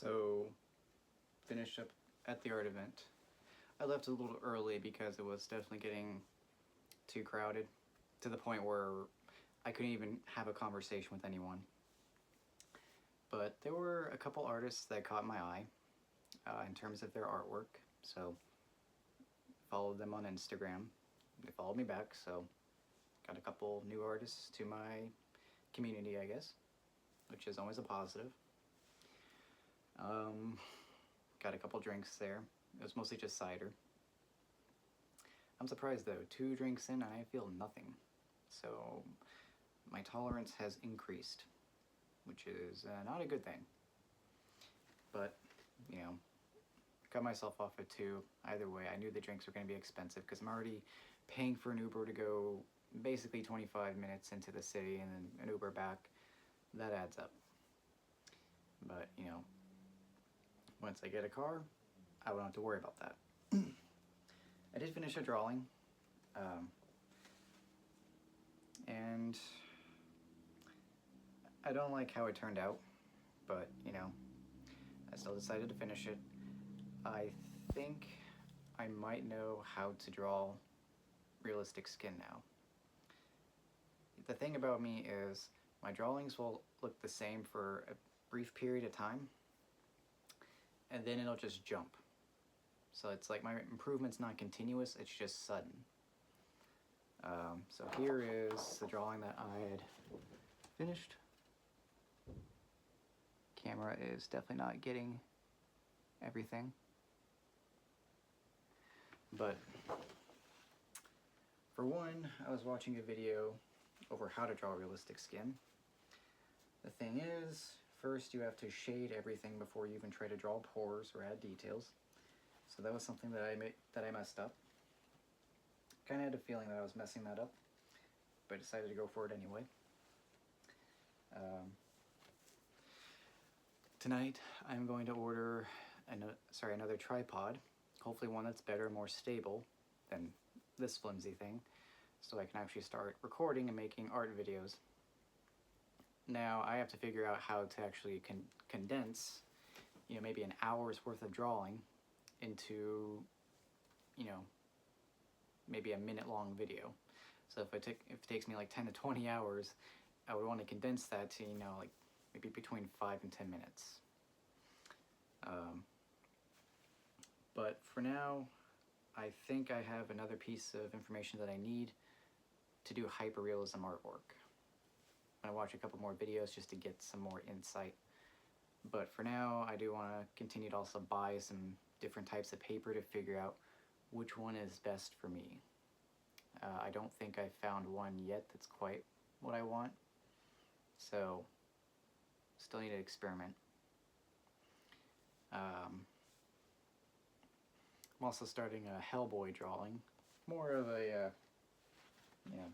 So, finished up at the art event. I left a little early because it was definitely getting too crowded to the point where I couldn't even have a conversation with anyone. But there were a couple artists that caught my eye in terms of their artwork, so followed them on Instagram. They followed me back, so got a couple new artists to my community, I guess, which is always a positive. Got a couple drinks there. It was mostly just cider. I'm surprised though, 2 drinks in and I feel nothing. So my tolerance has increased, which is not a good thing. But, you know, got myself off at 2. Either way, I knew the drinks were going to be expensive because I'm already paying for an Uber to go basically 25 minutes into the city and then an Uber back. That adds up. But, you know, once I get a car, I won't have to worry about that. I did finish a drawing, and I don't like how it turned out, but, you know, I still decided to finish it. I think I might know how to draw realistic skin now. The thing about me is my drawings will look the same for a brief period of time, and then it'll just jump. So it's like my improvement's not continuous, it's just sudden. So here is the drawing that I had finished. Camera is definitely not getting everything. But for one, I was watching a video over how to draw realistic skin. The thing is, first you have to shade everything before you even try to draw pores or add details. So that was something that I messed up. Kind of had a feeling that I was messing that up, but I decided to go for it anyway. Tonight I'm going to order another tripod, hopefully one that's better, more stable than this flimsy thing, so I can actually start recording and making art videos. Now I have to figure out how to actually condense, you know, maybe an hour's worth of drawing into, you know, maybe a minute-long video. So if it takes me like 10 to 20 hours, I would want to condense that to, you know, like maybe between 5 and 10 minutes. But for now, I think I have another piece of information that I need to do hyperrealism artwork. I'm going to watch a couple more videos just to get some more insight. But for now, I do want to continue to also buy some different types of paper to figure out which one is best for me. I don't think I've found one yet that's quite what I want, so still need to experiment. I'm also starting a Hellboy drawing, more of a, you know,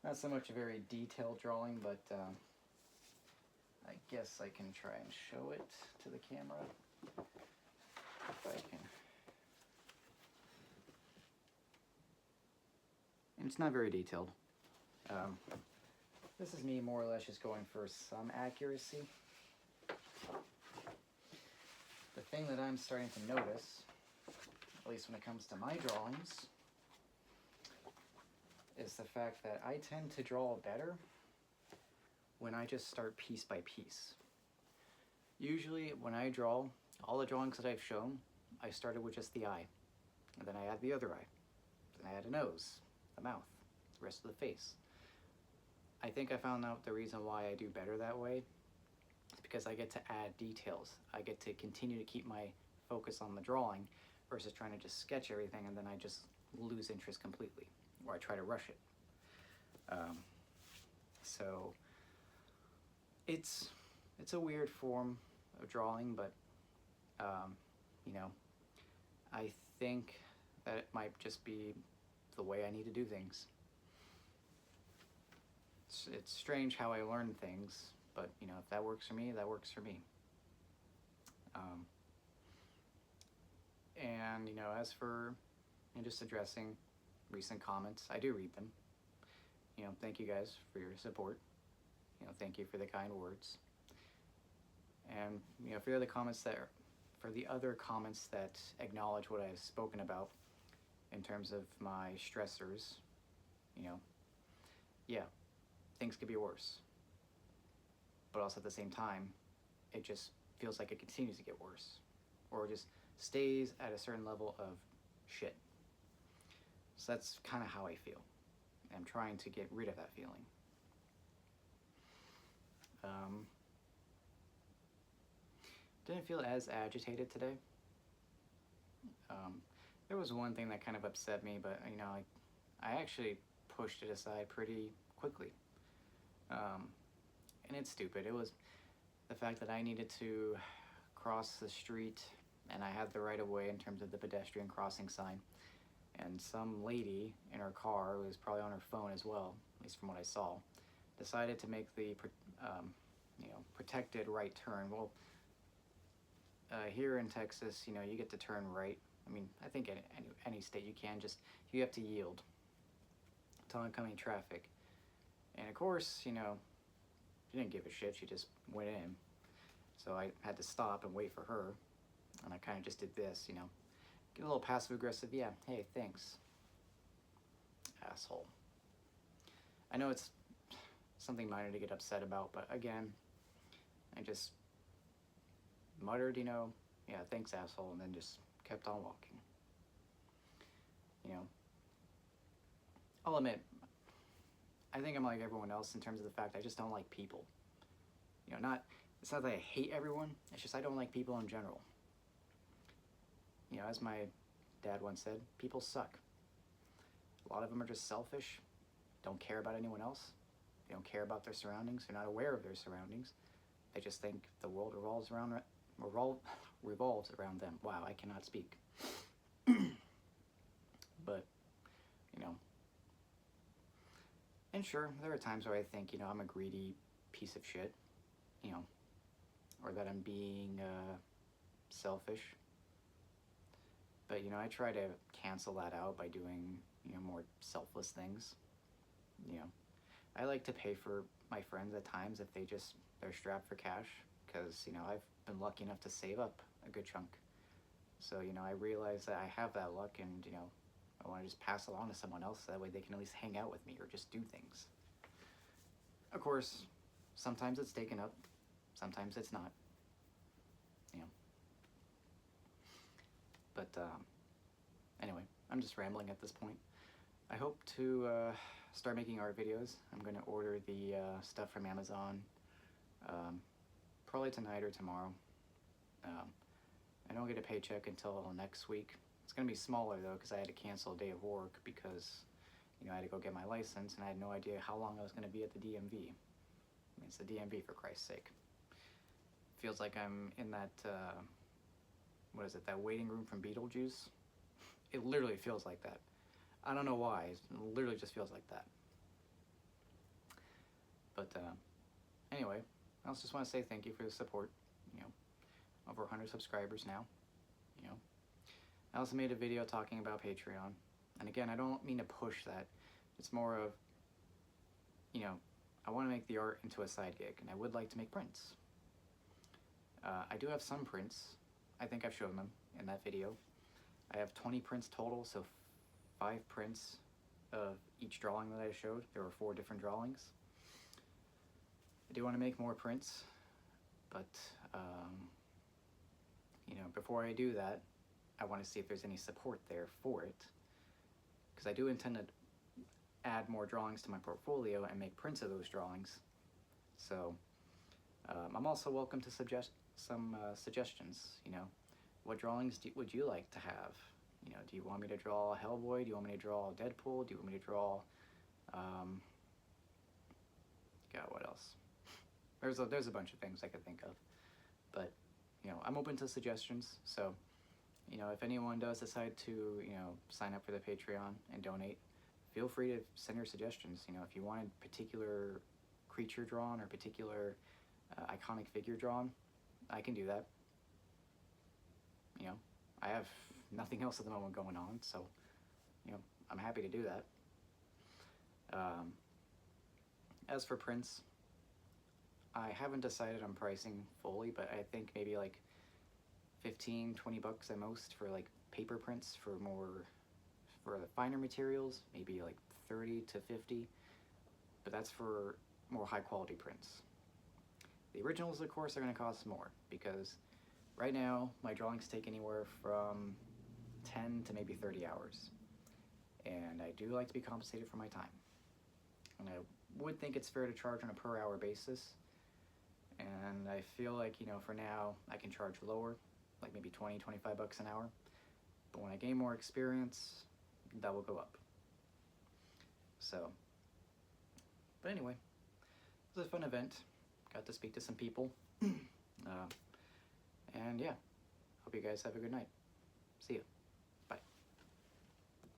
not so much a very detailed drawing, but I guess I can try and show it to the camera, if I can. And it's not very detailed. This is me more or less just going for some accuracy. The thing that I'm starting to notice, at least when it comes to my drawings, is the fact that I tend to draw better when I just start piece by piece. Usually when I draw, all the drawings that I've shown, I started with just the eye, and then I add the other eye, then I add a nose, the mouth, the rest of the face. I think I found out the reason why I do better that way is because I get to add details. I get to continue to keep my focus on the drawing versus trying to just sketch everything and then I just lose interest completely, or I try to rush it. So it's a weird form of drawing, but you know, I think that it might just be the way I need to do things. It's strange how I learn things, but you know, if that works for me, that works for me. And you know, as for just addressing recent comments, I do read them. You know, thank you guys for your support. You know, thank you for the kind words. And for the other comments that acknowledge what I've spoken about in terms of my stressors, yeah, things could be worse. But also at the same time, it just feels like it continues to get worse, or just stays at a certain level of shit. So that's kind of how I feel. I'm trying to get rid of that feeling. Didn't feel as agitated today. There was one thing that kind of upset me, but I actually pushed it aside pretty quickly. And it's stupid. It was the fact that I needed to cross the street, and I had the right of way in terms of the pedestrian crossing sign. And some lady in her car, who was probably on her phone as well, at least from what I saw, decided to make the protected right turn. Well, here in Texas, you get to turn right. I mean, I think in any state you can, just you have to yield to oncoming traffic. And of course, she didn't give a shit. She just went in. So I had to stop and wait for her. And I kind of just did this, get a little passive aggressive. Yeah, hey, thanks, asshole. I know it's something minor to get upset about, but again, I just muttered, yeah, thanks, asshole, and then just kept on walking. I'll admit, I think I'm like everyone else in terms of the fact I just don't like people. It's not that I hate everyone, it's just I don't like people in general. As my dad once said, people suck. A lot of them are just selfish, don't care about anyone else, they don't care about their surroundings, they're not aware of their surroundings. They just think the world revolves around them. Wow, I cannot speak. But, and sure, there are times where I think, I'm a greedy piece of shit, or that I'm being selfish. But, I try to cancel that out by doing, more selfless things. I like to pay for my friends at times if they're strapped for cash, because, I've been lucky enough to save up a good chunk. So, I realize that I have that luck, and, I want to just pass it along to someone else, so that way they can at least hang out with me or just do things. Of course, sometimes it's taken up, sometimes it's not. But anyway, I'm just rambling at this point. I hope to start making art videos. I'm going to order the stuff from Amazon probably tonight or tomorrow. I don't get a paycheck until next week. It's going to be smaller though, because I had to cancel a day of work because I had to go get my license, and I had no idea how long I was going to be at the DMV. I mean, it's the DMV, for Christ's sake. Feels like I'm in that, that waiting room from Beetlejuice. It literally feels like that. I don't know why, it literally just feels like that. But anyway, I also just want to say thank you for the support. Over 100 subscribers now. I also made a video talking about Patreon. And again, I don't mean to push that. It's more of, I want to make the art into a side gig, and I would like to make prints. I do have some prints. I think I've shown them in that video. I have 20 prints total, so 5 prints of each drawing that I showed. There were 4 different drawings. I do want to make more prints, but before I do that, I want to see if there's any support there for it, because I do intend to add more drawings to my portfolio and make prints of those drawings. So I'm also welcome to suggest some suggestions. What drawings would you like to have? Do you want me to draw Hellboy? Do you want me to draw Deadpool? Do you want me to draw God, what else? There's a bunch of things I could think of, but I'm open to suggestions. So if anyone does decide to sign up for the Patreon and donate, feel free to send your suggestions. If you want a particular creature drawn or particular iconic figure drawn, I can do that. I have nothing else at the moment going on, so I'm happy to do that. As for prints, I haven't decided on pricing fully, but I think maybe like 15-20 bucks at most for like paper prints for the finer materials, maybe like 30 to 50, but that's for more high quality prints. The originals, of course, are going to cost more because right now my drawings take anywhere from 10 to maybe 30 hours, and I do like to be compensated for my time. And I would think it's fair to charge on a per hour basis, and I feel like, for now I can charge lower, like maybe 20-25 bucks an hour, but when I gain more experience, that will go up. So, but anyway, it was a fun event. Got to speak to some people. And yeah, hope you guys have a good night. See you.